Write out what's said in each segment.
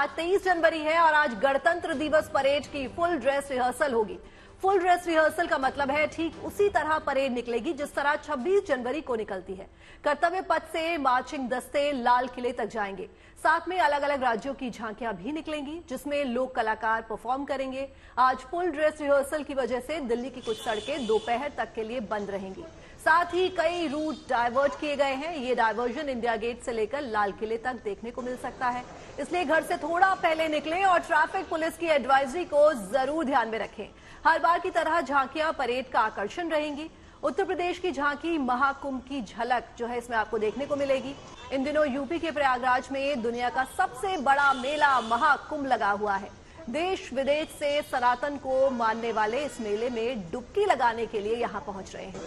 आज 23 जनवरी है और आज गणतंत्र दिवस परेड की फुल ड्रेस रिहर्सल होगी। फुल ड्रेस रिहर्सल का मतलब है ठीक उसी तरह परेड निकलेगी जिस तरह 26 जनवरी को निकलती है। कर्तव्य पथ से मार्चिंग दस्ते लाल किले तक जाएंगे। साथ में अलग अलग राज्यों की झांकियां भी निकलेंगी जिसमें लोक कलाकार परफॉर्म करेंगे। आज फुल ड्रेस रिहर्सल की वजह से दिल्ली की कुछ सड़कें दोपहर तक के लिए बंद रहेंगी। साथ ही कई रूट डाइवर्ट किए गए हैं। ये डाइवर्जन इंडिया गेट से लेकर लाल किले तक देखने को मिल सकता है, इसलिए घर से थोड़ा पहले निकलें और ट्रैफिक पुलिस की एडवाइजरी को जरूर ध्यान में रखें। हर बार की तरह झांकियां परेड का आकर्षण रहेंगी। उत्तर प्रदेश की झांकी महाकुंभ की झलक जो है इसमें आपको देखने को मिलेगी। इन दिनों यूपी के प्रयागराज में दुनिया का सबसे बड़ा मेला महाकुंभ लगा हुआ है। देश विदेश से सनातन को मानने वाले इस मेले में डुबकी लगाने के लिए यहां पहुंच रहे हैं।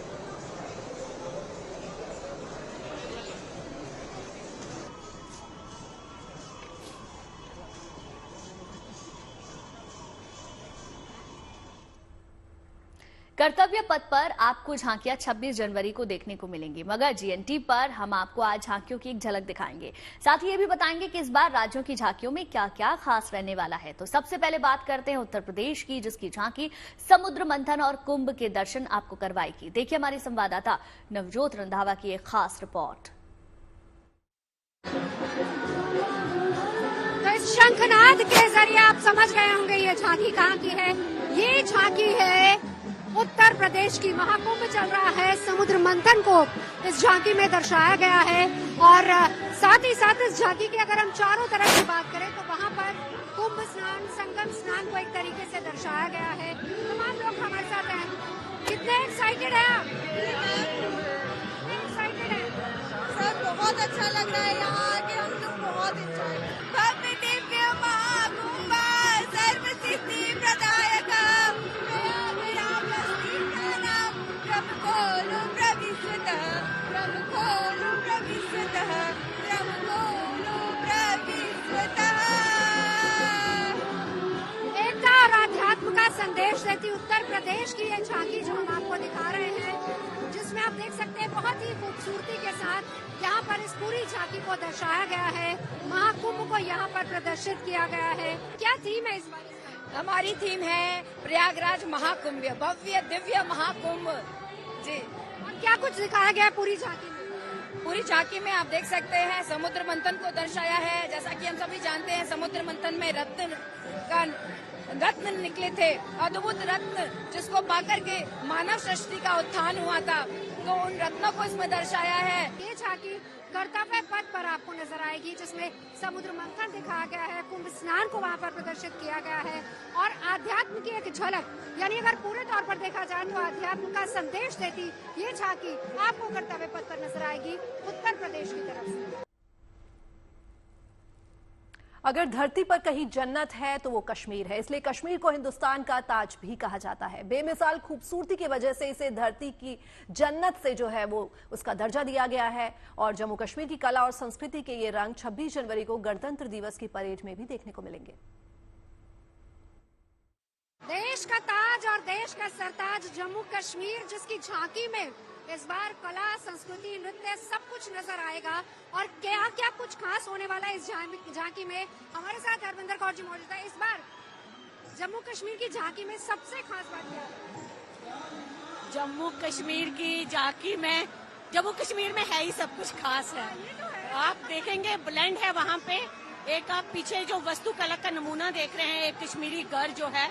कर्तव्य पथ पर आपको झांकियां 26 जनवरी को देखने को मिलेंगी, मगर जीएनटी पर हम आपको आज झांकियों की एक झलक दिखाएंगे। साथ ही ये भी बताएंगे कि इस बार राज्यों की झांकियों में क्या क्या खास रहने वाला है। तो सबसे पहले बात करते हैं उत्तर प्रदेश की, जिसकी झांकी समुद्र मंथन और कुंभ के दर्शन आपको करवाएगी। देखिए हमारी संवाददाता नवजोत रंधावा की एक खास रिपोर्ट। तो इस शंखनाद के जरिए आप समझ गए होंगे ये झांकी कहाँ की है। ये झांकी है उत्तर प्रदेश की। महाकुंभ चल रहा है, समुद्र मंथन को इस झांकी में दर्शाया गया है और साथ ही साथ इस झांकी की अगर हम चारों तरफ की बात करें तो वहाँ पर कुंभ स्नान, संगम स्नान को एक तरीके से दर्शाया गया है। तमाम लोग हमारे साथ हैं। कितने एक्साइटेड हैं आप? एक्साइटेड हैं सर, बहुत अच्छा लग रहा है यहाँ आके, हम लोग बहुत एंजॉय। भव्य दिव्य महाकुंभ सर्व सिद्धि प्रदायक एकता और आध्यात्म का संदेश देती उत्तर प्रदेश की ये झांकी जो हम आपको दिखा रहे हैं, जिसमें आप देख सकते हैं बहुत ही खूबसूरती के साथ यहाँ पर इस पूरी झांकी को दर्शाया गया है। महाकुंभ को यहाँ पर प्रदर्शित किया गया है। क्या थीम है इस बार? हमारी थीम है प्रयागराज महाकुंभ, भव्य दिव्य महाकुंभ जी। और क्या कुछ दिखाया गया है पूरी झांकी में? पूरी झांकी में आप देख सकते हैं समुद्र मंथन को दर्शाया है। जैसा कि हम सभी जानते हैं समुद्र मंथन में रत्न निकले थे, अद्भुत रत्न, जिसको पाकर के मानव सृष्टि का उत्थान हुआ था, तो उन रत्नों को इसमें दर्शाया है। ये झांकी कर्तव्य पथ पर आपको नजर आएगी, जिसमें समुद्र मंथन दिखाया गया है, कुंभ स्नान को वहाँ पर प्रदर्शित किया गया है और आध्यात्म की एक झलक, यानी अगर पूरे तौर पर देखा जाए तो आध्यात्म का संदेश देती ये झांकी आपको कर्तव्य पथ पर नजर आएगी उत्तर प्रदेश की तरफ से। अगर धरती पर कहीं जन्नत है तो वो कश्मीर है, इसलिए कश्मीर को हिंदुस्तान का ताज भी कहा जाता है। बेमिसाल खूबसूरती की वजह से इसे धरती की जन्नत से जो है वो उसका दर्जा दिया गया है और जम्मू कश्मीर की कला और संस्कृति के ये रंग 26 जनवरी को गणतंत्र दिवस की परेड में भी देखने को मिलेंगे। देश का ताज और देश का सरताज जम्मू कश्मीर, जिसकी झांकी में इस बार कला, संस्कृति, नृत्य सब कुछ नजर आएगा और क्या क्या कुछ खास होने वाला है इस झांकी में। हमारे साथ हरविंदर कौर जी मौजूद है। इस बार जम्मू कश्मीर की झांकी में सबसे खास बात क्या है? जम्मू कश्मीर की झांकी में, जम्मू कश्मीर में है ही सब कुछ खास है। आप देखेंगे ब्लेंड है वहाँ पे। एक आप पीछे जो वास्तुकला का नमूना देख रहे हैं, एक कश्मीरी घर जो है,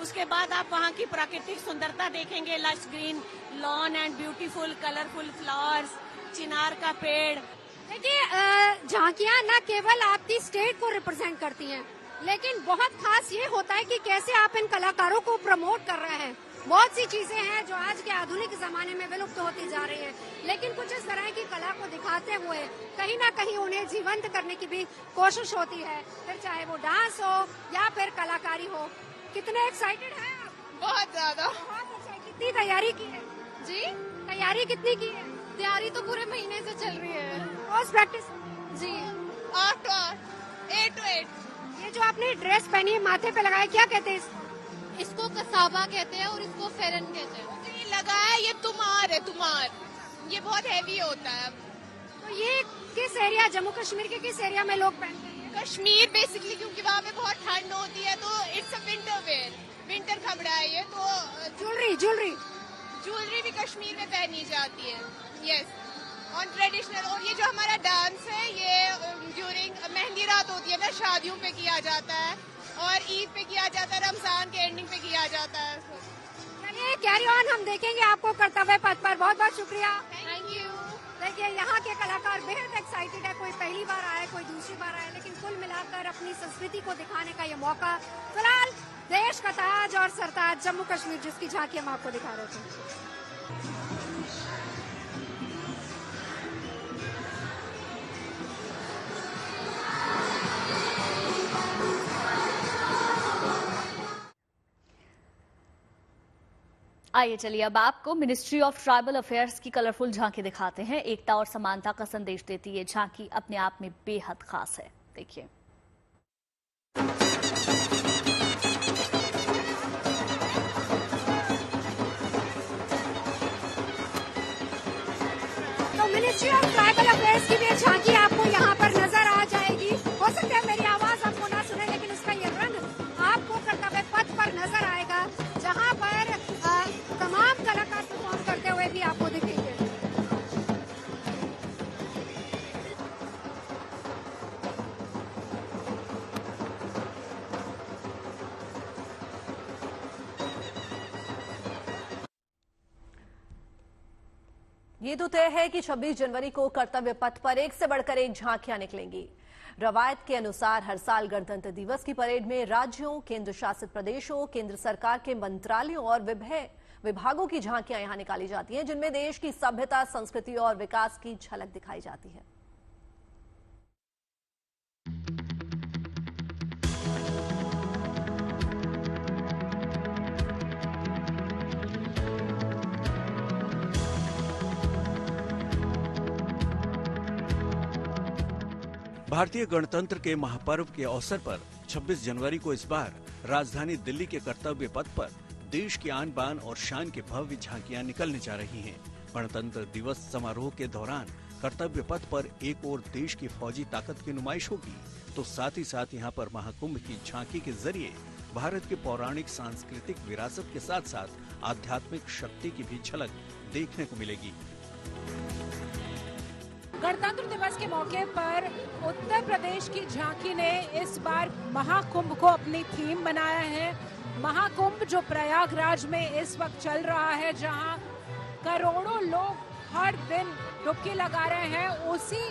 उसके बाद आप वहाँ की प्राकृतिक सुंदरता देखेंगे, lush green lawn and beautiful colourful flowers, चिनार का पेड़। देखिए झांकियाँ न केवल आपकी स्टेट को रिप्रेजेंट करती हैं, लेकिन बहुत खास ये होता है कि कैसे आप इन कलाकारों को प्रमोट कर रहे हैं। बहुत सी चीजें हैं जो आज के आधुनिक जमाने में विलुप्त होती जा रही हैं, लेकिन कुछ इस तरह की कला को दिखाते हुए कहीं ना कहीं उन्हें जीवंत करने की भी कोशिश होती है, फिर चाहे वो डांस हो या फिर कलाकारी हो। कितने एक्साइटेड हैं आप? बहुत ज्यादा। कितनी तैयारी की है जी? तैयारी कितनी की है? तैयारी तो पूरे महीने से चल रही है। रोज प्रैक्टिस जी, 8 to 8। ये जो आपने ड्रेस पहनी है, माथे पे लगाया, क्या कहते हैं इसको कसाबा कहते हैं और इसको फेरन कहते हैं। मुझे ये लगा है ये तुमार है, तुमार। ये बहुत हैवी होता है। तो ये किस एरिया, जम्मू कश्मीर के किस एरिया में लोग पहनते हैं? कश्मीर बेसिकली, क्योंकि ज्वेलरी भी कश्मीर में पहनी जाती है। Yes, on traditional. और ये जो हमारा डांस है ये ड्यूरिंग मेहंदी रात होती है ना, शादियों पे किया जाता है और ईद पे किया जाता है, रमजान के एंडिंग पे किया जाता है। चलिए कैरी ऑन, हम देखेंगे आपको कर्तव्य पथ पर। बहुत बहुत शुक्रिया। Thank you. देखिए यहाँ के कलाकार बेहद एक्साइटेड है, कोई पहली बार आया है, कोई दूसरी बार आया है, लेकिन कुल मिलाकर अपनी संस्कृति को दिखाने का ये मौका। फिलहाल देश का ताज और सरताज जम्मू कश्मीर, जिसकी झांकी हम आपको दिखा रहे थे। आइए चलिए अब आपको मिनिस्ट्री ऑफ ट्राइबल अफेयर्स की कलरफुल झांकी दिखाते हैं। एकता और समानता का संदेश देती ये झांकी अपने आप में बेहद खास है। देखिए। तो मिनिस्ट्री ऑफ ट्राइबल अफेयर्स की भी झांकी आपको यहाँ पर नजर आ जाएगी। हो सकता है मेरी आवाज आपको ना सुने, लेकिन उसका ये रंग आपको कर्तव्य पथ पर नजर आएगा, जहाँ पर तमाम कलाकार परफॉर्म करते हुए भी आपको दिखेंगे। ये तो तय है कि 26 जनवरी को कर्तव्य पथ पर एक से बढ़कर एक झांकियां निकलेंगी। रवायत के अनुसार हर साल गणतंत्र दिवस की परेड में राज्यों, केंद्र शासित प्रदेशों, केंद्र सरकार के मंत्रालयों और विभागों की झांकियां यहां निकाली जाती हैं, जिनमें देश की सभ्यता, संस्कृति और विकास की झलक दिखाई जाती है। भारतीय गणतंत्र के महापर्व के अवसर पर 26 जनवरी को इस बार राजधानी दिल्ली के कर्तव्य पथ पर देश की आन बान और शान के भव्य झांकियां निकलने जा रही हैं। गणतंत्र दिवस समारोह के दौरान कर्तव्य पथ पर एक ओर देश की फौजी ताकत की नुमाइश होगी, तो साथ ही साथ यहां पर महाकुंभ की झांकी के जरिए भारत के पौराणिक सांस्कृतिक विरासत के साथ साथ आध्यात्मिक शक्ति की भी झलक देखने को मिलेगी। गणतंत्र दिवस के मौके पर उत्तर प्रदेश की झांकी ने इस बार महाकुंभ को अपनी थीम बनाया है। महाकुंभ जो प्रयागराज में इस वक्त चल रहा है, जहां करोड़ों लोग हर दिन डुबकी लगा रहे हैं, उसी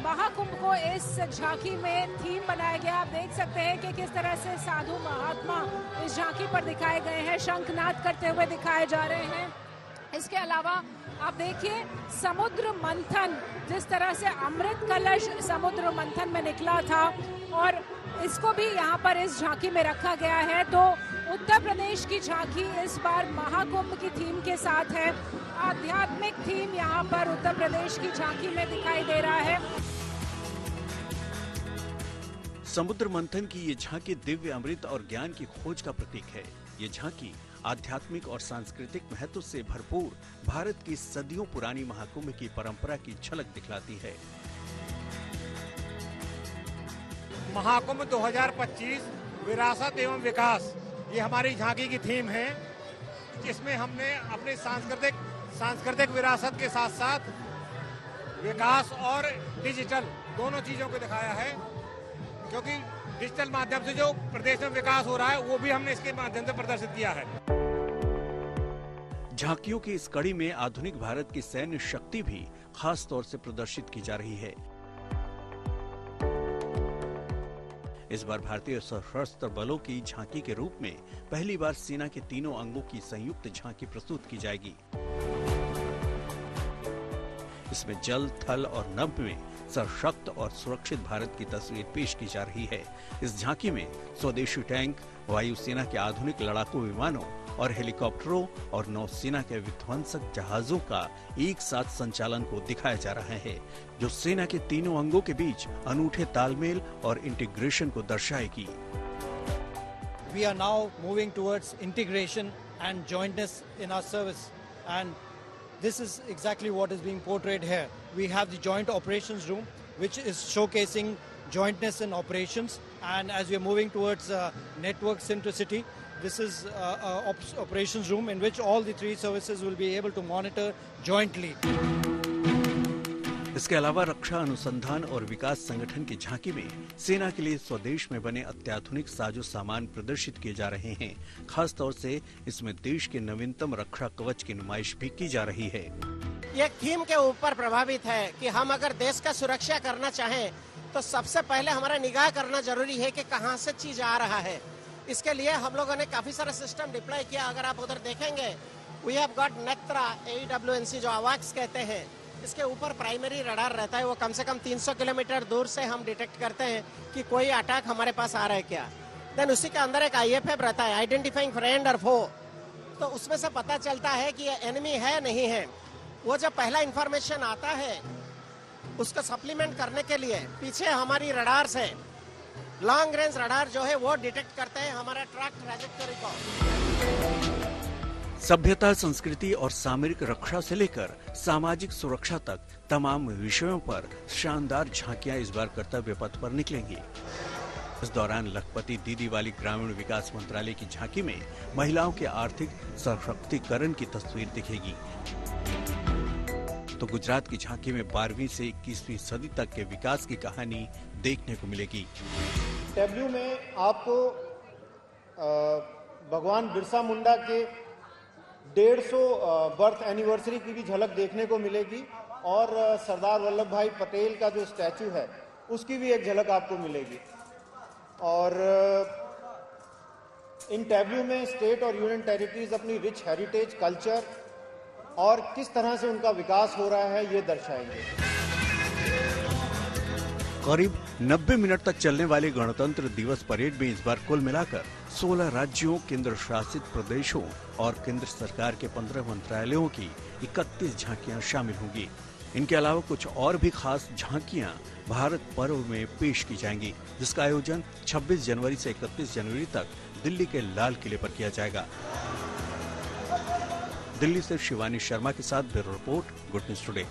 महाकुंभ को इस झांकी में थीम बनाया गया। आप देख सकते हैं कि किस तरह से साधु महात्मा इस झांकी पर दिखाए गए हैं, शंखनाद करते हुए दिखाए जा रहे हैं। इसके अलावा आप देखिए समुद्र मंथन, जिस तरह से अमृत कलश समुद्र मंथन में निकला था, और इसको भी यहाँ पर इस झांकी में रखा गया है। तो उत्तर प्रदेश की झांकी इस बार महाकुंभ की थीम के साथ है। आध्यात्मिक थीम यहाँ पर उत्तर प्रदेश की झांकी में दिखाई दे रहा है। समुद्र मंथन की ये झांकी दिव्य अमृत और ज्ञान की खोज का प्रतीक है। ये झांकी आध्यात्मिक और सांस्कृतिक महत्व से भरपूर भारत की सदियों पुरानी महाकुंभ की परंपरा की झलक दिखलाती है। महाकुंभ 2025 विरासत एवं विकास, ये हमारी झांकी की थीम है, जिसमें हमने अपनी सांस्कृतिक विरासत के साथ साथ विकास और डिजिटल दोनों चीजों को दिखाया है, क्योंकि डिजिटल माध्यम से जो प्रदेश में विकास हो रहा है वो भी हमने इसके माध्यम से प्रदर्शित किया है। झांकियों की इस कड़ी में आधुनिक भारत की सैन्य शक्ति भी खास तौर से प्रदर्शित की जा रही है। इस बार भारतीय सशस्त्र बलों की झांकी के रूप में पहली बार सेना के तीनों अंगों की संयुक्त झांकी प्रस्तुत की जाएगी। इसमें जल, थल और नभ में सशक्त और सुरक्षित भारत की तस्वीर पेश की जा रही है। इस झांकी में स्वदेशी टैंक, वायुसेना के आधुनिक लड़ाकू विमानों और हेलीकॉप्टरों और नौसेना के विध्वंसक जहाजों का एक साथ संचालन को दिखाया जा रहा है, जो सेना के तीनों अंगों के बीच अनूठे तालमेल और इंटीग्रेशन को दर्शाएगी। We are now moving towards integration and jointness in our service, and this is exactly what is being portrayed here. We have the joint operations room, which is showcasing jointness in operations, and as we are moving towards network centricity, this is a operations room in which all the three services will be able to monitor jointly. इसके अलावा रक्षा अनुसंधान और विकास संगठन की झांकी में सेना के लिए स्वदेश में बने अत्याधुनिक साजो सामान प्रदर्शित किए जा रहे हैं। खास तौर से इसमें देश के नवीनतम रक्षा कवच की नुमाइश भी की जा रही है। ये थीम के ऊपर प्रभावित है कि हम अगर देश का सुरक्षा करना चाहें तो सबसे पहले हमारा निगाह करना जरूरी है कि कहां से चीज आ रहा है। इसके लिए हम लोगों ने काफी सारा सिस्टम डिप्लॉय किया। अगर आप उधर देखेंगे, we have got Netra AWNC जो AWACS कहते हैं, इसके ऊपर प्राइमरी रडार रहता है। वो कम से कम 300 किलोमीटर दूर से हम डिटेक्ट करते हैं कि कोई अटैक हमारे पास आ रहा है क्या। देन उसी के अंदर एक IFF रहता है, आइडेंटिफाइंग फ्रेंड और फो। तो उसमें से पता चलता है कि ये एनिमी है नहीं है। वो जब पहला इंफॉर्मेशन आता है उसको सप्लीमेंट करने के लिए पीछे हमारी रडार से लॉन्ग रेंज रडार जो है वो डिटेक्ट करते हैं हमारा ट्रैक ट्रैजेक्टरी को। सभ्यता, संस्कृति और सामरिक रक्षा से लेकर सामाजिक सुरक्षा तक तमाम विषयों पर शानदार झांकियां इस बार कर्तव्य पथ पर निकलेंगी। इस दौरान लखपति दीदी वाली ग्रामीण विकास मंत्रालय की झांकी में महिलाओं के आर्थिक सशक्तिकरण की तस्वीर दिखेगी। तो गुजरात की झांकी में 12वीं से 21वीं सदी तक के विकास की कहानी देखने को मिलेगी। टैब्लू में आपको भगवान बिरसा मुंडा के 150 बर्थ एनिवर्सरी की भी झलक देखने को मिलेगी और सरदार वल्लभ भाई पटेल का जो स्टैचू है उसकी भी एक झलक आपको मिलेगी। और इन टैब्लू में स्टेट और यूनियन टेरिटरीज अपनी रिच हेरिटेज, कल्चर और किस तरह से उनका विकास हो रहा है ये दर्शाएंगे। करीब 90 मिनट तक चलने वाले गणतंत्र दिवस परेड में इस बार कुल मिलाकर 16 राज्यों, केंद्र शासित प्रदेशों और केंद्र सरकार के 15 मंत्रालयों की 31 झांकियां शामिल होंगी। इनके अलावा कुछ और भी खास झांकियां भारत पर्व में पेश की जाएंगी, जिसका आयोजन 26 जनवरी से 31 जनवरी तक दिल्ली के लाल किले पर किया जाएगा। दिल्ली से शिवानी शर्मा के साथ bureau report, good news today.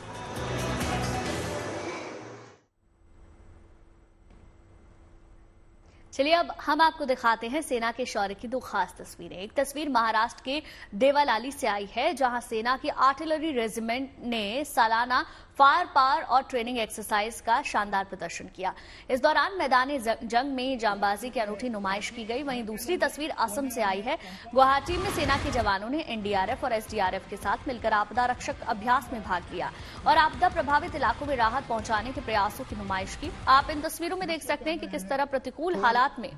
चलिए अब हम आपको दिखाते हैं सेना के शौर्य की दो खास तस्वीरें। एक तस्वीर महाराष्ट्र के देवालाली से आई है, जहां सेना की आर्टिलरी रेजिमेंट ने सालाना फायर पावर और ट्रेनिंग एक्सरसाइज का शानदार प्रदर्शन किया। इस दौरान मैदानी जंग में जांबाजी की अनूठी नुमाइश की गई। वहीं दूसरी तस्वीर असम से आई है। गुवाहाटी में सेना के जवानों ने NDRF और SDRF के साथ मिलकर आपदा रक्षक अभ्यास में भाग लिया और आपदा प्रभावित इलाकों में राहत पहुंचाने के प्रयासों की नुमाइश की। आप इन तस्वीरों में देख सकते हैं कि किस तरह प्रतिकूल हालात में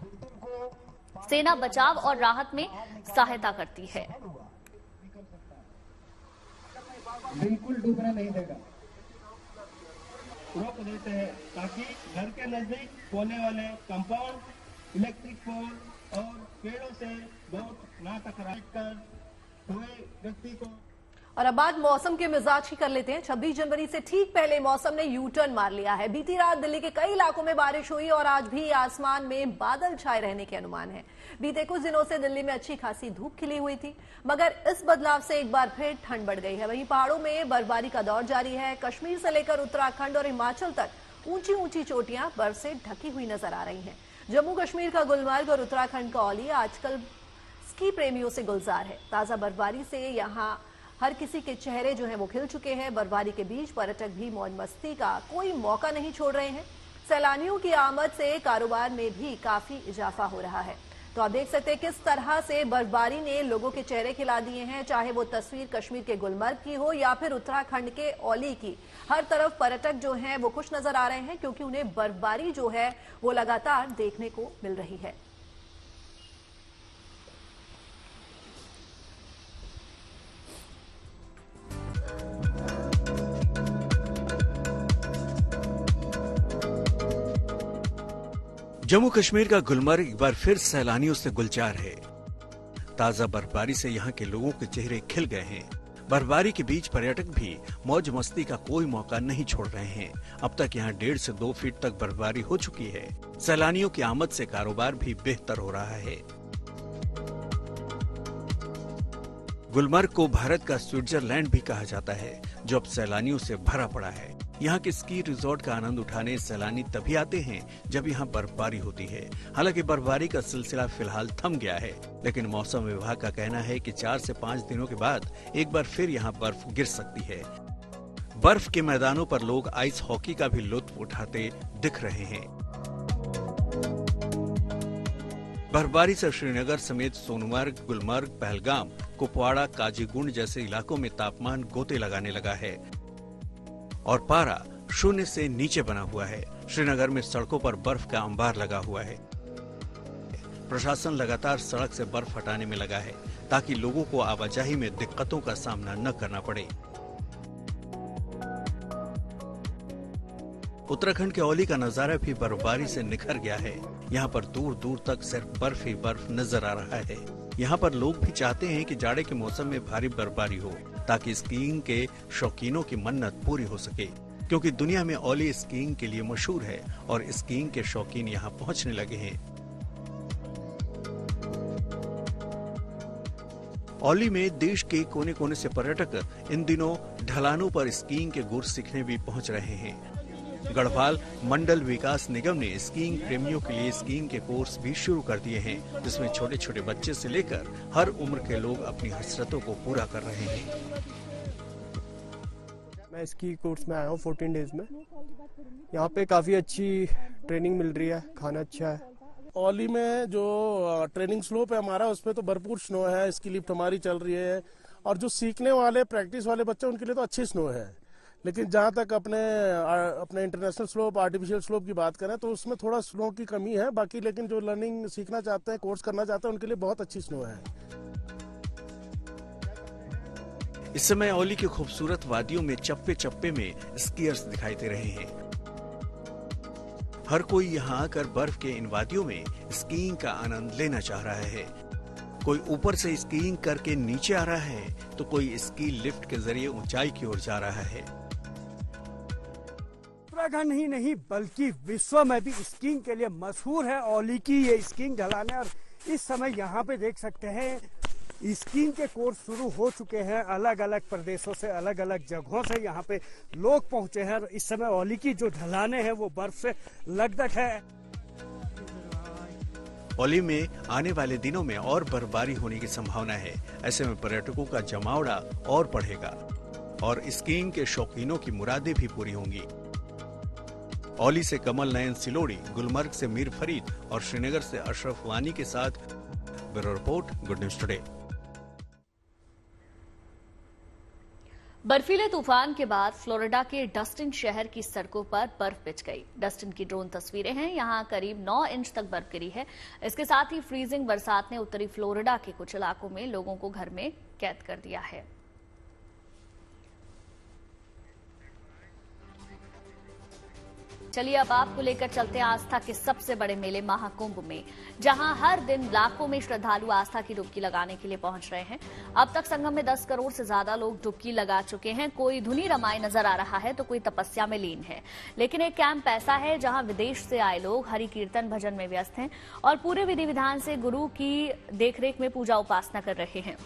सेना बचाव और राहत में सहायता करती है। बिल्कुल डूबने नहीं देगा, रोक देते हैं ताकि घर के नजदीक होने वाले कंपाउंड, इलेक्ट्रिक पोल और पेड़ों से बहुत ना टकराए कर हुए व्यक्ति को। और अब बात मौसम के मिजाज की कर लेते हैं। 26 जनवरी से ठीक पहले मौसम ने यू टर्न मार लिया है। बीती रात दिल्ली के कई इलाकों में बारिश हुई और आज भी आसमान में बादल छाए रहने के अनुमान है। बीते कुछ दिनों से दिल्ली में अच्छी खासी धूप खिली हुई थी, मगर इस बदलाव से एक बार फिर ठंड बढ़ गई है। वहीं पहाड़ों में बर्फबारी का दौर जारी है। कश्मीर से लेकर उत्तराखंड और हिमाचल तक ऊंची ऊंची चोटियां बर्फ से ढकी हुई नजर आ रही हैं। जम्मू कश्मीर का गुलमर्ग और उत्तराखंड का औली आजकल स्की प्रेमियों से गुलजार है। ताजा बर्फबारी से यहाँ हर किसी के चेहरे जो हैं वो खिल चुके हैं। बर्फबारी के बीच पर्यटक भी मौज मस्ती का कोई मौका नहीं छोड़ रहे हैं। सैलानियों की आमद से कारोबार में भी काफी इजाफा हो रहा है। तो आप देख सकते हैं किस तरह से बर्फबारी ने लोगों के चेहरे खिला दिए हैं, चाहे वो तस्वीर कश्मीर के गुलमर्ग की हो या फिर उत्तराखंड के औली की। हर तरफ पर्यटक जो हैं वो खुश नजर आ रहे हैं, क्योंकि उन्हें बर्फबारी जो है वो लगातार देखने को मिल रही है। जम्मू कश्मीर का गुलमर्ग एक बार फिर सैलानियों से गुलजार है। ताजा बर्फबारी से यहाँ के लोगों के चेहरे खिल गए हैं। बर्फबारी के बीच पर्यटक भी मौज मस्ती का कोई मौका नहीं छोड़ रहे हैं। अब तक यहाँ 1.5 से 2 फीट तक बर्फबारी हो चुकी है। सैलानियों की आमद से कारोबार भी बेहतर हो रहा है। गुलमर्ग को भारत का स्विट्जरलैंड भी कहा जाता है, जो अब सैलानियों से भरा पड़ा है। यहाँ के स्की रिजॉर्ट का आनंद उठाने सैलानी तभी आते हैं जब यहाँ बर्फबारी होती है। हालांकि बर्फबारी का सिलसिला फिलहाल थम गया है, लेकिन मौसम विभाग का कहना है कि 4 से 5 दिनों के बाद एक बार फिर यहाँ बर्फ गिर सकती है। बर्फ के मैदानों पर लोग आइस हॉकी का भी लुत्फ उठाते दिख रहे हैं। बर्फबारी से श्रीनगर समेत सोनमर्ग, गुलमर्ग, पहलगाम, कुपवाड़ा, काजीगुंड जैसे इलाकों में तापमान गोते लगाने लगा है और पारा 0 से नीचे बना हुआ है। श्रीनगर में सड़कों पर बर्फ का अंबार लगा हुआ है। प्रशासन लगातार सड़क से बर्फ हटाने में लगा है ताकि लोगों को आवाजाही में दिक्कतों का सामना न करना पड़े। उत्तराखंड के औली का नजारा भी बर्फबारी से निखर गया है। यहाँ पर दूर दूर तक सिर्फ बर्फ ही बर्फ नजर आ रहा है। यहाँ पर लोग भी चाहते हैं कि जाड़े के मौसम में भारी बर्फबारी हो ताकि स्कीइंग के शौकीनों की मन्नत पूरी हो सके, क्योंकि दुनिया में औली स्कीइंग के लिए मशहूर है और स्कीइंग के शौकीन यहाँ पहुँचने लगे हैं। औली में देश के कोने कोने से पर्यटक इन दिनों ढलानों पर स्कीइंग के गुर सीखने भी पहुँच रहे हैं। गढ़वाल मंडल विकास निगम ने स्कीइंग प्रेमियों के लिए स्कीइंग के कोर्स भी शुरू कर दिए हैं, जिसमें छोटे छोटे बच्चे से लेकर हर उम्र के लोग अपनी हसरतों को पूरा कर रहे हैं। मैं स्की कोर्स में आया हूँ 14 डेज में। यहाँ पे काफी अच्छी ट्रेनिंग मिल रही है, खाना अच्छा है। औली में जो ट्रेनिंग स्लोप है हमारा, उसपे तो भरपूर स्नो है, स्की लिफ्ट हमारी चल रही है और जो सीखने वाले प्रैक्टिस वाले बच्चे उनके लिए तो अच्छी स्नो है। लेकिन जहाँ तक अपने इंटरनेशनल स्लोप, आर्टिफिशियल स्लोप की बात करें तो उसमें थोड़ा स्नो की कमी है। बाकी लेकिन जो लर्निंग सीखना चाहते हैं, कोर्स करना चाहते हैं, उनके लिए बहुत अच्छी स्नो है। इस समय औली की खूबसूरत वादियों में चप्पे चप्पे में स्कीयर्स दिखाई दे रहे हैं। हर कोई यहाँ आकर बर्फ के इन वादियों में स्कीइंग का आनंद लेना चाह रहा है। कोई ऊपर से स्कीइंग करके नीचे आ रहा है तो कोई स्की लिफ्ट के जरिए ऊंचाई की ओर जा रहा है। उत्तराखंड ही नहीं बल्कि विश्व में भी स्कीइंग के लिए मशहूर है औली की ये स्कीइंग ढलान है। और इस समय यहाँ पे देख सकते हैं स्कीइंग के कोर्स शुरू हो चुके हैं। अलग अलग प्रदेशों से, अलग अलग जगहों से यहाँ पे लोग पहुंचे हैं। इस समय औली की जो ढलाने हैं वो बर्फ से लकदक है। औली में आने वाले दिनों में और बर्फबारी होने की संभावना है। ऐसे में पर्यटकों का जमावड़ा और बढ़ेगा और स्कीइंग के शौकीनों की मुरादें भी पूरी होंगी। औली से कमल नयन सिलोड़ी, गुलमर्ग से मीर फरीद और श्रीनगर से अशरफ वानी के साथ bureau report, good news today. बर्फीले तूफान के बाद फ्लोरिडा के डस्टिन शहर की सड़कों पर बर्फ बिछ गई। डस्टिन की ड्रोन तस्वीरें हैं। यहां करीब 9 इंच तक बर्फ गिरी है। इसके साथ ही फ्रीजिंग बरसात ने उत्तरी फ्लोरिडा के कुछ इलाकों में लोगों को घर में कैद कर दिया है। चलिए अब आपको लेकर चलते हैं आस्था के सबसे बड़े मेले महाकुंभ में, जहां हर दिन लाखों में श्रद्धालु आस्था की डुबकी लगाने के लिए पहुंच रहे हैं। अब तक संगम में 10 करोड़ से ज्यादा लोग डुबकी लगा चुके हैं। कोई धुनी रमाए नजर आ रहा है तो कोई तपस्या में लीन है। लेकिन एक कैंप ऐसा है जहां विदेश से आए लोग हरि कीर्तन भजन में व्यस्त हैं और पूरे विधि विधान से गुरु की देखरेख में पूजा उपासना कर रहे हैं।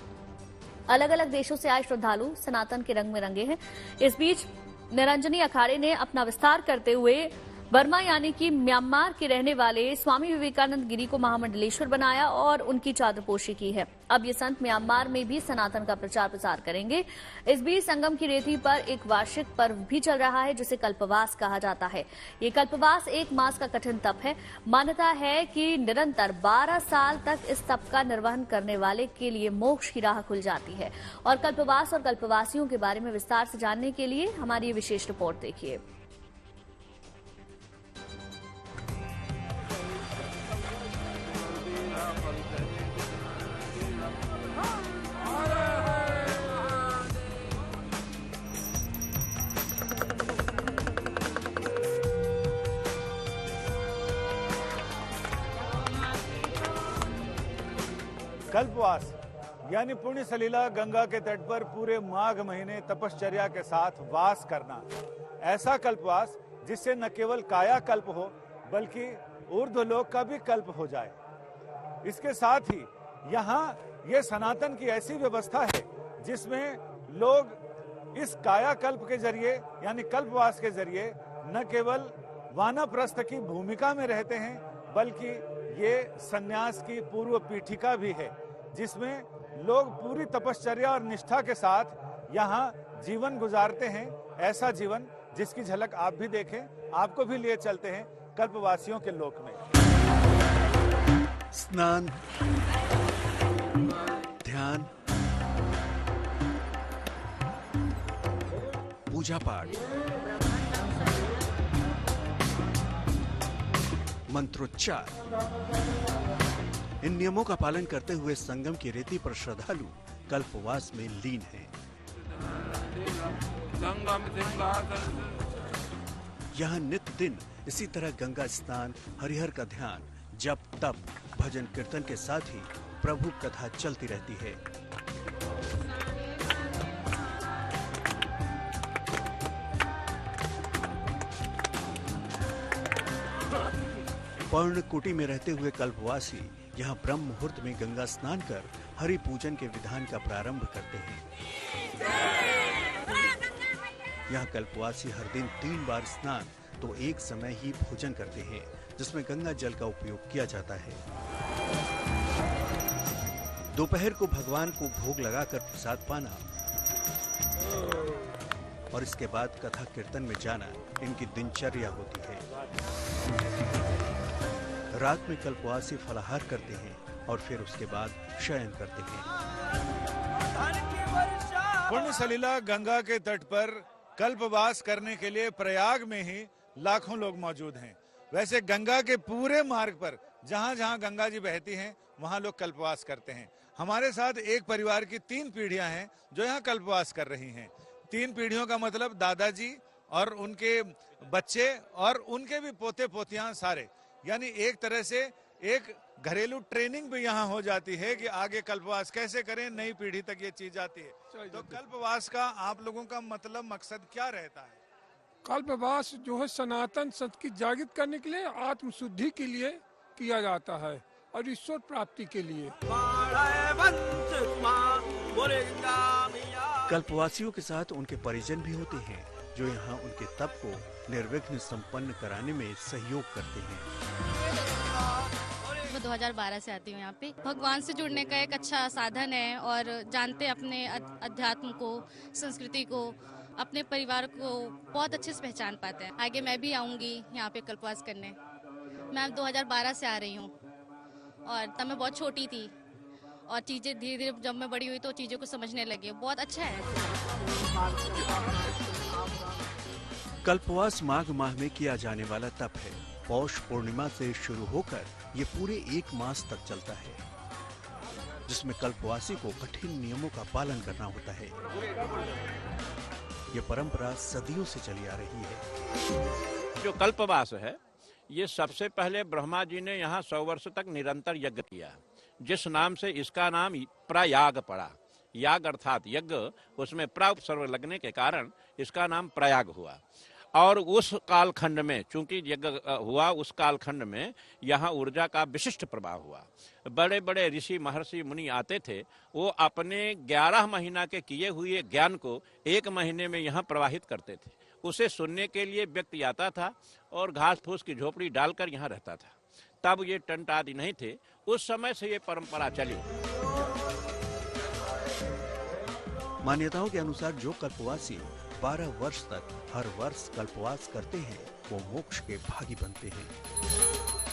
अलग अलग देशों से आए श्रद्धालु सनातन के रंग में रंगे हैं। इस बीच निरंजनी अखाड़े ने अपना विस्तार करते हुए बर्मा यानी कि म्यांमार के रहने वाले स्वामी विवेकानंद गिरी को महामंडलेश्वर बनाया और उनकी चादरपोशी की है। अब ये संत म्यांमार में भी सनातन का प्रचार प्रसार करेंगे। इस बीच संगम की रेती पर एक वार्षिक पर्व भी चल रहा है जिसे कल्पवास कहा जाता है। ये कल्पवास 1 मास का कठिन तप है। मान्यता है कि निरंतर 12 साल तक इस तप का निर्वहन करने वाले के लिए मोक्ष की राह खुल जाती है। और कल्पवास और कल्पवासियों के बारे में विस्तार से जानने के लिए हमारी ये विशेष रिपोर्ट देखिए। कल्पवास यानी पुण्य सलीला गंगा के तट पर पूरे माघ महीने तपश्चर्या के साथ वास करना। ऐसा कल्पवास जिससे न केवल काया कल्प हो बल्कि ऊर्ध्वलोक का भी कल्प हो जाए। इसके साथ ही यहाँ ये सनातन की ऐसी व्यवस्था है जिसमें लोग इस कायाकल्प के जरिए यानी कल्पवास के जरिए न केवल वानप्रस्थ की भूमिका में रहते हैं, बल्कि ये संन्यास की पूर्व पीठिका भी है, जिसमें लोग पूरी तपश्चर्या और निष्ठा के साथ यहाँ जीवन गुजारते हैं। ऐसा जीवन जिसकी झलक आप भी देखें, आपको भी लिए चलते हैं कल्पवासियों के लोक में। स्नान, ध्यान, पूजा पाठ, मंत्रोच्चार, इन नियमों का पालन करते हुए संगम की रेती पर श्रद्धालु कल्पवास में लीन हैं। यहाँ नित्य दिन इसी तरह गंगा स्नान, हरिहर का ध्यान, जप, तप, भजन कीर्तन के साथ ही प्रभु कथा चलती रहती है। पर्णकुटी में रहते हुए कल्पवासी यहाँ ब्रह्म मुहूर्त में गंगा स्नान कर हरि पूजन के विधान का प्रारंभ करते हैं। यहाँ कल्पवासी हर दिन 3 बार स्नान तो एक समय ही भोजन करते हैं, जिसमें गंगा जल का उपयोग किया जाता है। दोपहर को भगवान को भोग लगाकर प्रसाद पाना और इसके बाद कथा कीर्तन में जाना इनकी दिनचर्या होती है। रात में कल्पवासी फलाहार करते हैं और फिर उसके बाद शयन करते हैं। पुण्य सलीला गंगा के तट पर कल्पवास करने के लिए प्रयाग में ही लाखों लोग मौजूद हैं। वैसे गंगा के पूरे मार्ग पर जहां जहां गंगा जी बहती हैं, वहां लोग कल्पवास करते हैं। हमारे साथ एक परिवार की 3 पीढ़ियां हैं जो यहाँ कल्पवास कर रही हैं। 3 पीढ़ियों का मतलब दादाजी और उनके बच्चे और उनके भी पोते पोतियां सारे, यानी एक तरह से एक घरेलू ट्रेनिंग भी यहाँ हो जाती है कि आगे कल्पवास कैसे करें, नई पीढ़ी तक ये चीज जाती है। तो कल्पवास का आप लोगों का मतलब मकसद क्या रहता है? कल्पवास जो है सनातन संस्कृति जागृत करने के लिए, आत्म शुद्धि के लिए किया जाता है और ईश्वर प्राप्ति के लिए। कल्पवासियों के साथ उनके परिजन भी होते हैं जो यहाँ उनके तप को निर्विघ्न संपन्न कराने में सहयोग करते हैं। मैं 2012 से आती हूँ यहाँ पे। भगवान से जुड़ने का एक अच्छा साधन है और जानते अपने अध्यात्म को, संस्कृति को, अपने परिवार को बहुत अच्छे से पहचान पाते हैं। आगे मैं भी आऊँगी यहाँ पे कल्पवास करने। मैं 2012 से आ रही हूँ और तब मैं बहुत छोटी थी और चीज़ें धीरे धीरे जब मैं बड़ी हुई तो चीज़ों को समझने लगी। बहुत अच्छा है। कल्पवास माघ माह में किया जाने वाला तप है। पौष पूर्णिमा से शुरू होकर ये पूरे 1 मास तक चलता है, जिसमें कल्पवासी को कठिन नियमों का पालन करना होता है। ये परंपरा सदियों से चली आ रही है। जो कल्पवास है, ये सबसे पहले ब्रह्मा जी ने यहाँ 100 वर्ष तक निरंतर यज्ञ किया, जिस नाम से इसका नाम प्रयाग पड़ा। याग अर्थात यज्ञ, उसमें प्र उपसर्ग लगने के कारण इसका नाम प्रयाग हुआ। और उस कालखंड में, चूंकि यज्ञ हुआ उस कालखंड में, यहाँ ऊर्जा का विशिष्ट प्रभाव हुआ। बड़े बड़े ऋषि महर्षि मुनि आते थे, वो अपने 11 महीना के किए हुए ज्ञान को 1 महीने में यहाँ प्रवाहित करते थे। उसे सुनने के लिए व्यक्ति आता था और घास फूस की झोपड़ी डालकर यहाँ रहता था। तब ये टंट आदि नहीं थे, उस समय से ये परंपरा चली। मान्यताओं के अनुसार जो कल्पवासी 12 वर्ष तक हर वर्ष कल्पवास करते हैं, वो मोक्ष के भागी बनते हैं।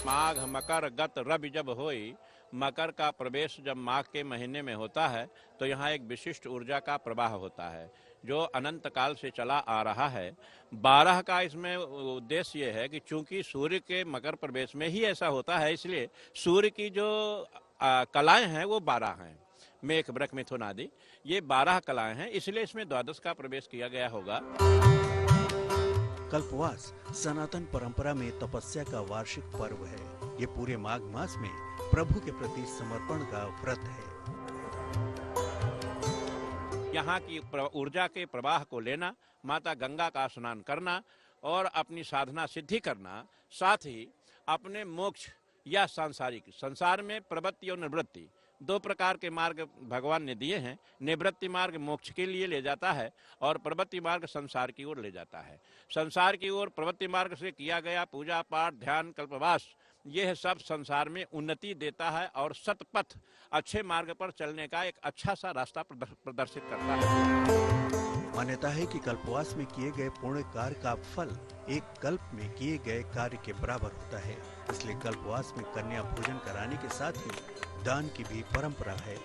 माघ मकर गत रवि जब होई, मकर का प्रवेश जब माघ के महीने में होता है तो यहाँ एक विशिष्ट ऊर्जा का प्रवाह होता है जो अनंत काल से चला आ रहा है। 12 का इसमें उद्देश्य ये है कि चूंकि सूर्य के मकर प्रवेश में ही ऐसा होता है, इसलिए सूर्य की जो कलाएं हैं वो 12 हैं। मेघ वृक मिथुन आदि ये 12 कलाएं हैं, इसलिए इसमें 12 का प्रवेश किया गया होगा। कल्पवास सनातन परंपरा में तपस्या का वार्षिक पर्व है। ये पूरे माघ मास में प्रभु के प्रति समर्पण का व्रत है। यहाँ की ऊर्जा के प्रवाह को लेना, माता गंगा का स्नान करना और अपनी साधना सिद्धि करना, साथ ही अपने मोक्ष या सांसारिक संसार में प्रवृत्ति और निवृत्ति दो प्रकार के मार्ग भगवान ने दिए हैं। निवृत्ति मार्ग मोक्ष के लिए ले जाता है और प्रवृत्ति मार्ग संसार की ओर ले जाता है। संसार की ओर प्रवृत्ति मार्ग से किया गया पूजा पाठ, ध्यान, कल्पवास, यह सब संसार में उन्नति देता है और सतपथ अच्छे मार्ग पर चलने का एक अच्छा सा रास्ता प्रदर्शित करता है। मान्यता है कि कल्पवास में किए गए पुण्य कार्य का फल एक कल्प में किए गए कार्य के बराबर होता है। इसलिए कल्पवास में कन्या भोजन कराने के साथ ही दान की भी परंपरा है।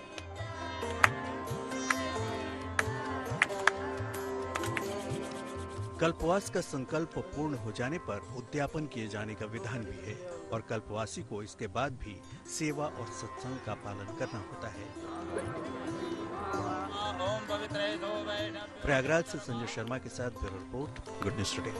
कल्पवास का संकल्प पूर्ण हो जाने पर उद्यापन किए जाने का विधान भी है और कल्पवासी को इसके बाद भी सेवा और सत्संग का पालन करना होता है। प्रयागराज से संजय शर्मा के साथ bureau report, good news today.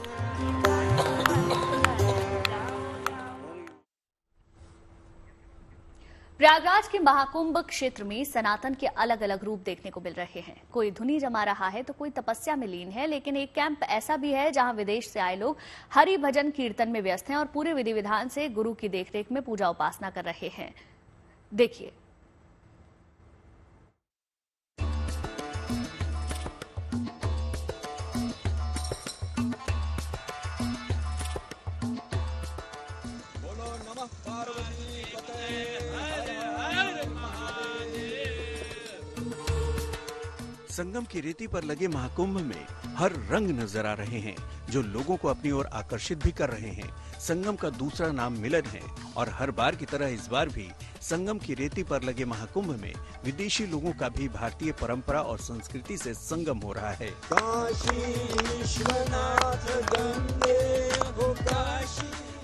Prayagraj के महाकुंभ क्षेत्र में सनातन के अलग अलग रूप देखने को मिल रहे हैं। कोई धुनी जमा रहा है तो कोई तपस्या में लीन है, लेकिन एक कैंप ऐसा भी है जहां विदेश से आए लोग हरि भजन कीर्तन में व्यस्त हैं और पूरे विधि विधान से गुरु की देखरेख में पूजा उपासना कर रहे हैं। देखिए। संगम की रेती पर लगे महाकुंभ में हर रंग नजर आ रहे हैं जो लोगों को अपनी ओर आकर्षित भी कर रहे हैं। संगम का दूसरा नाम मिलन है और हर बार की तरह इस बार भी संगम की रेती पर लगे महाकुंभ में विदेशी लोगों का भी भारतीय परंपरा और संस्कृति से संगम हो रहा है।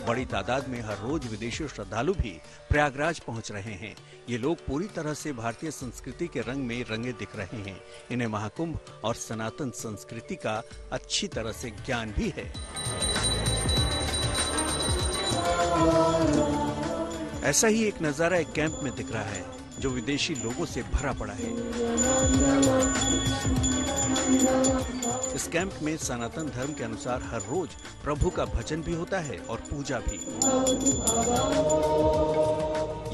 बड़ी तादाद में हर रोज विदेशी श्रद्धालु भी प्रयागराज पहुंच रहे हैं। ये लोग पूरी तरह से भारतीय संस्कृति के रंग में रंगे दिख रहे हैं। इन्हें महाकुंभ और सनातन संस्कृति का अच्छी तरह से ज्ञान भी है। ऐसा ही एक नजारा एक कैंप में दिख रहा है जो विदेशी लोगों से भरा पड़ा है। इस कैंप में सनातन धर्म के अनुसार हर रोज प्रभु का भजन भी होता है और पूजा भी।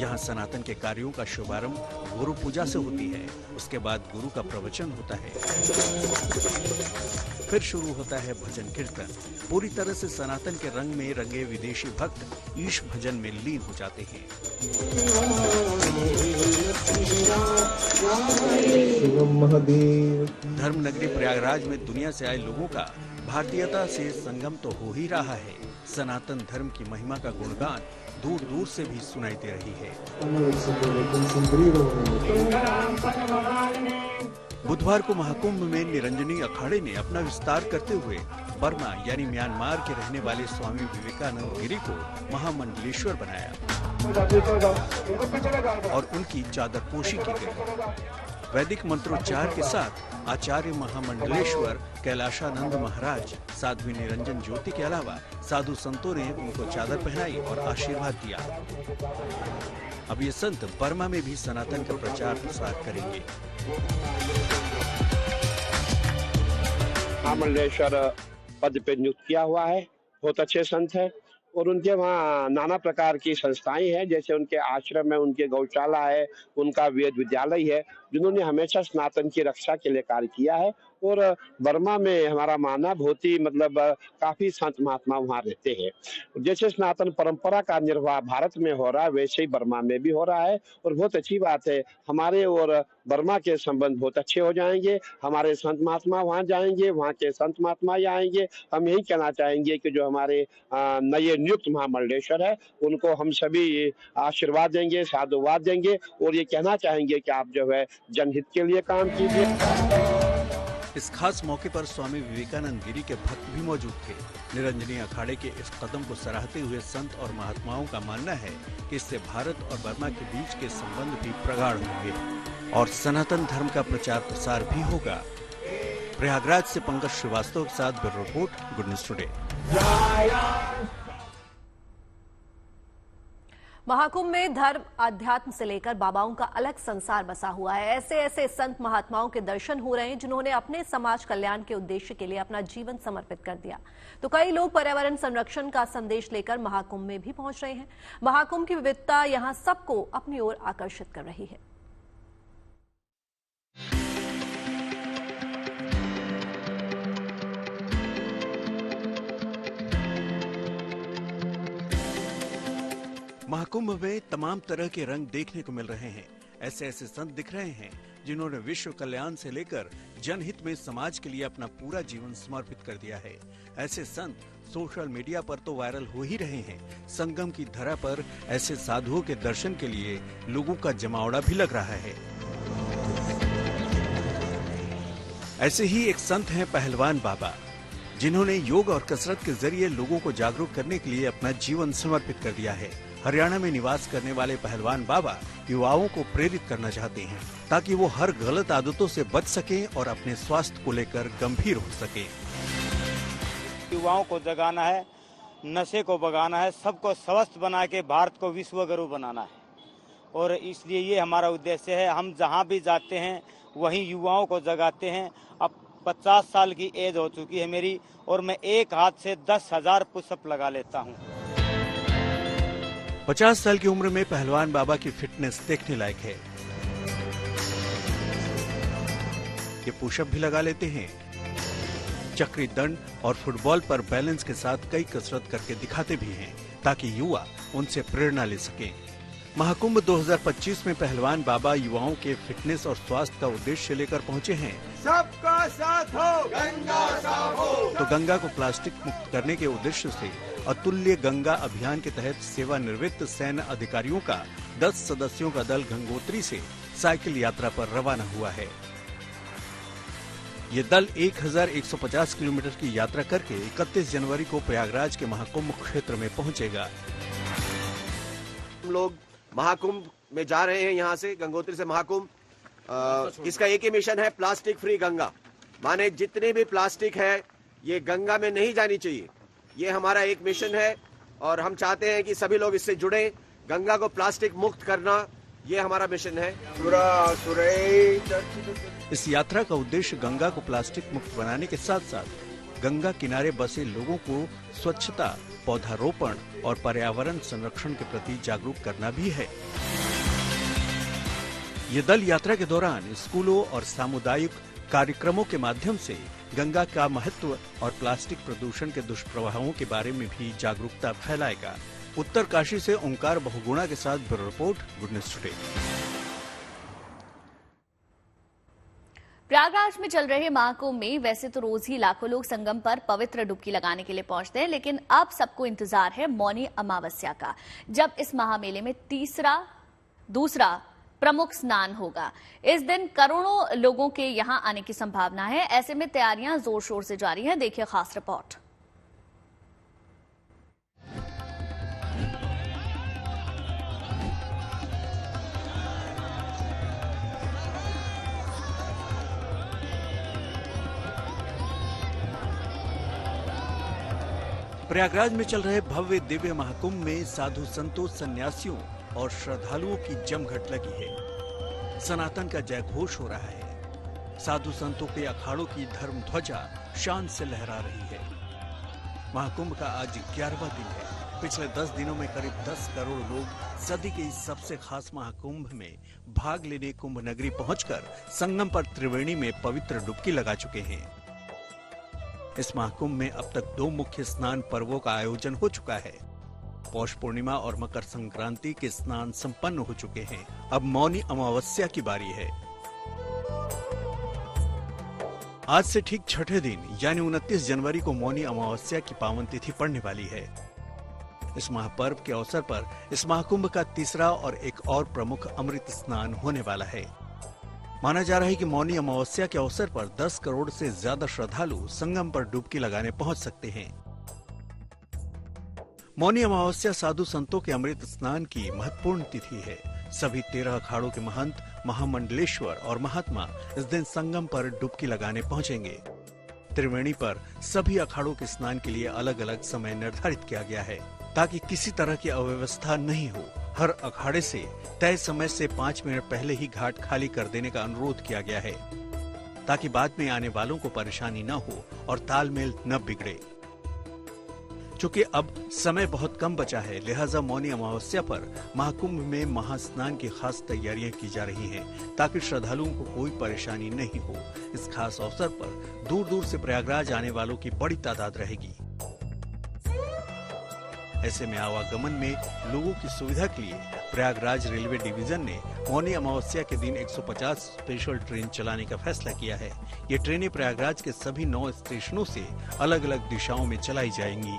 यहाँ सनातन के कार्यों का शुभारंभ गुरु पूजा से होती है। उसके बाद गुरु का प्रवचन होता है, फिर शुरू होता है भजन कीर्तन। पूरी तरह से सनातन के रंग में रंगे विदेशी भक्त ईश भजन में लीन हो जाते हैं। धर्म नगरी प्रयागराज में दुनिया से आए लोगों का भारतीयता से संगम तो हो ही रहा है। सनातन धर्म की महिमा का गुणगान दूर दूर से भी सुनाई दे रही है। बुधवार को महाकुंभ में निरंजनी अखाड़े ने अपना विस्तार करते हुए बर्मा यानी म्यांमार के रहने वाले स्वामी विवेकानंद गिरी को महामंडलेश्वर बनाया और उनकी चादरपोशी की गई। वैदिक मंत्रोच्चार के साथ आचार्य महामंडलेश्वर कैलाशानंद महाराज, साध्वी निरंजन ज्योति के अलावा साधु संतों ने उनको चादर पहनाई और आशीर्वाद दिया। अब ये संत बर्मा में भी सनातन का प्रचार प्रसार करेंगे। महामंडलेश्वर पद पे नियुक्त किया हुआ है, बहुत अच्छे संत है और उनके वहाँ नाना प्रकार की संस्थाएं हैं, जैसे उनके आश्रम है, उनके गौशाला है, उनका वेद विद्यालय है, जिन्होंने हमेशा सनातन की रक्षा के लिए कार्य किया है। और बर्मा में हमारा मानना बहुत ही काफी संत महात्मा वहाँ रहते हैं। जैसे सनातन परंपरा का निर्वाह भारत में हो रहा है, वैसे ही बर्मा में भी हो रहा है और बहुत अच्छी बात है। हमारे और बर्मा के संबंध बहुत अच्छे हो जाएंगे। हमारे संत महात्मा वहाँ जाएंगे, वहाँ के संत महात्मा आएंगे। हम यही कहना चाहेंगे कि जो हमारे नए नियुक्त महामंडलेश्वर है, उनको हम सभी आशीर्वाद देंगे, साधुवाद देंगे और ये कहना चाहेंगे कि आप जो है जनहित के लिए काम कीजिए। इस खास मौके पर स्वामी विवेकानंद गिरी के भक्त भी मौजूद थे। निरंजनी अखाड़े के इस कदम को सराहते हुए संत और महात्माओं का मानना है कि इससे भारत और बर्मा के बीच के संबंध भी प्रगाढ़ होंगे और सनातन धर्म का प्रचार प्रसार भी होगा। प्रयागराज से पंकज श्रीवास्तव के साथ bureau report, good news today. Mahakumbh में धर्म आध्यात्म से लेकर बाबाओं का अलग संसार बसा हुआ है। ऐसे ऐसे संत महात्माओं के दर्शन हो रहे हैं जिन्होंने अपने समाज कल्याण के उद्देश्य के लिए अपना जीवन समर्पित कर दिया। तो कई लोग पर्यावरण संरक्षण का संदेश लेकर महाकुंभ में भी पहुंच रहे हैं। महाकुंभ की विविधता यहां सबको अपनी ओर आकर्षित कर रही है। महाकुंभ में तमाम तरह के रंग देखने को मिल रहे हैं। ऐसे ऐसे संत दिख रहे हैं जिन्होंने विश्व कल्याण से लेकर जनहित में समाज के लिए अपना पूरा जीवन समर्पित कर दिया है। ऐसे संत सोशल मीडिया पर तो वायरल हो ही रहे हैं। संगम की धरा पर ऐसे साधुओं के दर्शन के लिए लोगों का जमावड़ा भी लग रहा है। ऐसे ही एक संत हैं पहलवान बाबा, जिन्होंने योग और कसरत के जरिए लोगों को जागरूक करने के लिए अपना जीवन समर्पित कर दिया है। हरियाणा में निवास करने वाले पहलवान बाबा युवाओं को प्रेरित करना चाहते हैं ताकि वो हर गलत आदतों से बच सकें और अपने स्वास्थ्य को लेकर गंभीर हो सकें। युवाओं को जगाना है, नशे को भगाना है, सबको स्वस्थ बना के भारत को विश्व गुरु बनाना है और इसलिए ये हमारा उद्देश्य है। हम जहाँ भी जाते हैं वहीं युवाओं को जगाते हैं। अब 50 साल की एज हो चुकी है मेरी और मैं एक हाथ से 10,000 पुशअप लगा लेता हूँ। 50 साल की उम्र में पहलवान बाबा की फिटनेस देखने लायक है। ये पुशअप भी लगा लेते हैं। चक्री दंड और फुटबॉल पर बैलेंस के साथ कई कसरत करके दिखाते भी हैं ताकि युवा उनसे प्रेरणा ले सकें। महाकुंभ 2025 में पहलवान बाबा युवाओं के फिटनेस और स्वास्थ्य का उद्देश्य लेकर पहुंचे हैं। सबका साथ हो, गंगा साफ हो। तो गंगा को प्लास्टिक मुक्त करने के उद्देश्य से अतुल्य गंगा अभियान के तहत सेवानिवृत्त सैन्य अधिकारियों का 10 सदस्यों का दल गंगोत्री से साइकिल यात्रा पर रवाना हुआ है। ये दल 1150 किलोमीटर की यात्रा करके 31 जनवरी को प्रयागराज के महाकुंभ क्षेत्र में पहुंचेगा। हम लोग महाकुंभ में जा रहे हैं, यहाँ से गंगोत्री से महाकुंभ। इसका एक ही मिशन है, प्लास्टिक फ्री गंगा। माने जितने भी प्लास्टिक है ये गंगा में नहीं जानी चाहिए। ये हमारा एक मिशन है और हम चाहते हैं कि सभी लोग इससे जुड़े। गंगा को प्लास्टिक मुक्त करना ये हमारा मिशन है। इस यात्रा का उद्देश्य गंगा को प्लास्टिक मुक्त बनाने के साथ साथ गंगा किनारे बसे लोगों को स्वच्छता, पौधारोपण और पर्यावरण संरक्षण के प्रति जागरूक करना भी है। ये दल यात्रा के दौरान स्कूलों और सामुदायिक कार्यक्रमों के माध्यम से गंगा का महत्व और प्लास्टिक प्रदूषण के दुष्प्रभावों के बारे में भी जागरूकता फैलाएगा। उत्तरकाशी से ओंकार बहुगुणा के साथ bureau report, good news today. Prayagraj में चल रहे महाकुंभ में वैसे तो रोज ही लाखों लोग संगम पर पवित्र डुबकी लगाने के लिए पहुंचते हैं, लेकिन अब सबको इंतजार है मौनी अमावस्या का, जब इस महामेले में दूसरा प्रमुख स्नान होगा। इस दिन करोड़ों लोगों के यहां आने की संभावना है। ऐसे में तैयारियां जोर शोर से जारी हैं। देखिए खास रिपोर्ट। प्रयागराज में चल रहे भव्य दिव्य महाकुंभ में साधु संतों, सन्यासियों और श्रद्धालुओं की जमघट लगी है। सनातन का जयघोष हो रहा है। साधु संतों के अखाड़ों की धर्म ध्वजा शान से लहरा रही है। महाकुंभ का आज 11वां दिन है। पिछले 10 दिनों में करीब 10 करोड़ लोग सदी के इस सबसे खास महाकुंभ में भाग लेने कुंभ नगरी पहुंचकर संगम पर त्रिवेणी में पवित्र डुबकी लगा चुके हैं। इस महाकुंभ में अब तक 2 मुख्य स्नान पर्वों का आयोजन हो चुका है। पौष पूर्णिमा और मकर संक्रांति के स्नान संपन्न हो चुके हैं। अब मौनी अमावस्या की बारी है। आज से ठीक छठे दिन यानी 29 जनवरी को मौनी अमावस्या की पावन तिथि पड़ने वाली है। इस महापर्व के अवसर पर इस महाकुंभ का तीसरा और एक और प्रमुख अमृत स्नान होने वाला है। माना जा रहा है कि मौनी अमावस्या के अवसर पर 10 करोड़ से ज्यादा श्रद्धालु संगम पर डुबकी लगाने पहुंच सकते हैं। मौनी अमावस्या साधु संतों के अमृत स्नान की महत्वपूर्ण तिथि है। सभी 13 अखाड़ों के महंत, महामंडलेश्वर और महात्मा इस दिन संगम पर डुबकी लगाने पहुंचेंगे। त्रिवेणी पर सभी अखाड़ों के स्नान के लिए अलग अलग समय निर्धारित किया गया है ताकि किसी तरह की अव्यवस्था नहीं हो। हर अखाड़े से तय समय से 5 मिनट पहले ही घाट खाली कर देने का अनुरोध किया गया है ताकि बाद में आने वालों को परेशानी न हो और तालमेल न बिगड़े। चूंकि अब समय बहुत कम बचा है, लिहाजा मौनी अमावस्या पर महाकुंभ में महास्नान की खास तैयारियां की जा रही हैं ताकि श्रद्धालुओं को कोई परेशानी नहीं हो। इस खास अवसर पर दूर दूर से प्रयागराज आने वालों की बड़ी तादाद रहेगी। ऐसे में आवागमन में लोगों की सुविधा के लिए प्रयागराज रेलवे डिवीजन ने मौनी अमावस्या के दिन 150 स्पेशल ट्रेन चलाने का फैसला किया है। ये ट्रेनें प्रयागराज के सभी 9 स्टेशनों से अलग अलग दिशाओं में चलाई जाएंगी।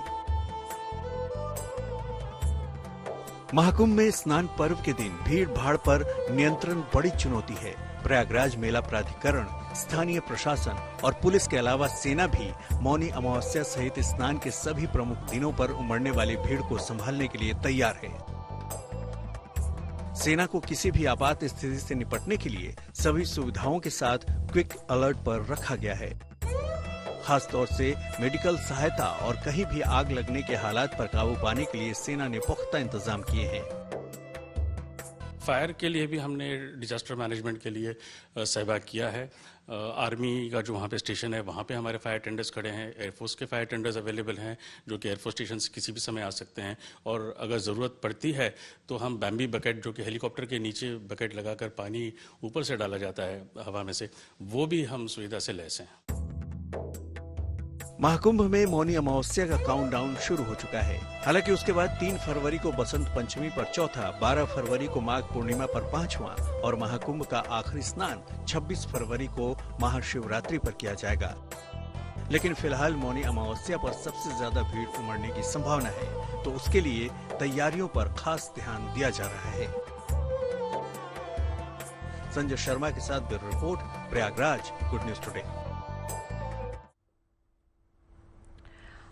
महाकुंभ में स्नान पर्व के दिन भीड़ भाड़ पर नियंत्रण बड़ी चुनौती है। प्रयागराज मेला प्राधिकरण, स्थानीय प्रशासन और पुलिस के अलावा सेना भी मौनी अमावस्या सहित स्नान के सभी प्रमुख दिनों पर उमड़ने वाली भीड़ को संभालने के लिए तैयार है। सेना को किसी भी आपात स्थिति से निपटने के लिए सभी सुविधाओं के साथ क्विक अलर्ट पर रखा गया है। खास तौर से मेडिकल सहायता और कहीं भी आग लगने के हालात पर काबू पाने के लिए सेना ने पुख्ता इंतजाम किए हैं। फायर के लिए भी हमने डिजास्टर मैनेजमेंट के लिए सहभाग किया है। आर्मी का जो वहाँ पे स्टेशन है वहाँ पे हमारे फायर टेंडर्स खड़े हैं। एयरफोर्स के फायर टेंडर्स अवेलेबल हैं जो कि एयरफोर्स स्टेशन से किसी भी समय आ सकते हैं। और अगर ज़रूरत पड़ती है तो हम बैम्बी बकेट, जो कि हेलीकॉप्टर के नीचे बकेट लगाकर पानी ऊपर से डाला जाता है हवा में से, वो भी हम सुविधा से लैस हैं। महाकुंभ में मौनी अमावस्या का काउंटडाउन शुरू हो चुका है। हालांकि उसके बाद 3 फरवरी को बसंत पंचमी पर चौथा, 12 फरवरी को माघ पूर्णिमा पर 5वां और महाकुंभ का आखिरी स्नान 26 फरवरी को महाशिवरात्रि पर किया जाएगा। लेकिन फिलहाल मौनी अमावस्या पर सबसे ज्यादा भीड़ उमड़ने की संभावना है, तो उसके लिए तैयारियों पर खास ध्यान दिया जा रहा है। संजय शर्मा के साथ bureau report, Prayagraj, good news today.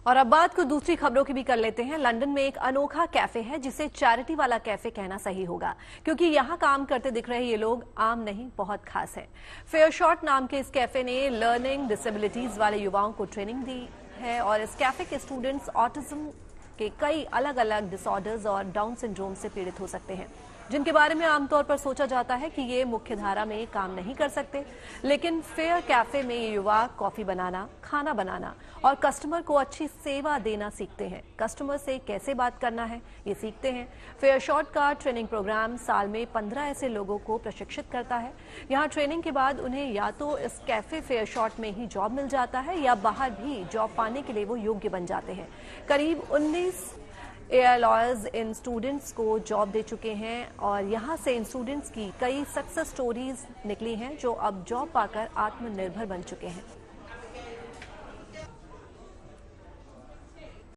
और अब बात को दूसरी खबरों की भी कर लेते हैं। लंदन में एक अनोखा कैफे है जिसे चैरिटी वाला कैफे कहना सही होगा, क्योंकि यहाँ काम करते दिख रहे ये लोग आम नहीं, बहुत खास है। फेयर शॉट नाम के इस कैफे ने लर्निंग डिसेबिलिटीज वाले युवाओं को ट्रेनिंग दी है और इस कैफे के स्टूडेंट्स ऑटिज्म के कई अलग अलग डिसऑर्डर्स और डाउन सिंड्रोम से पीड़ित हो सकते हैं, जिनके बारे में आमतौर पर सोचा जाता है कि ये मुख्य धारा में काम नहीं कर सकते। लेकिन फेयर कैफे में ये युवा कॉफी बनाना, खाना बनाना और कस्टमर को अच्छी सेवा देना सीखते हैं। कस्टमर से कैसे बात करना है ये सीखते हैं। फेयर शॉट का ट्रेनिंग प्रोग्राम साल में 15 ऐसे लोगों को प्रशिक्षित करता है। यहाँ ट्रेनिंग के बाद उन्हें या तो इस कैफे फेयर शॉट में ही जॉब मिल जाता है या बाहर भी जॉब पाने के लिए वो योग्य बन जाते हैं। करीब 19 एयर लॉयर्स इन स्टूडेंट्स को जॉब दे चुके हैं और यहाँ से इन स्टूडेंट्स की कई सक्सेस स्टोरीज निकली हैं जो अब जॉब पाकर आत्मनिर्भर बन चुके हैं।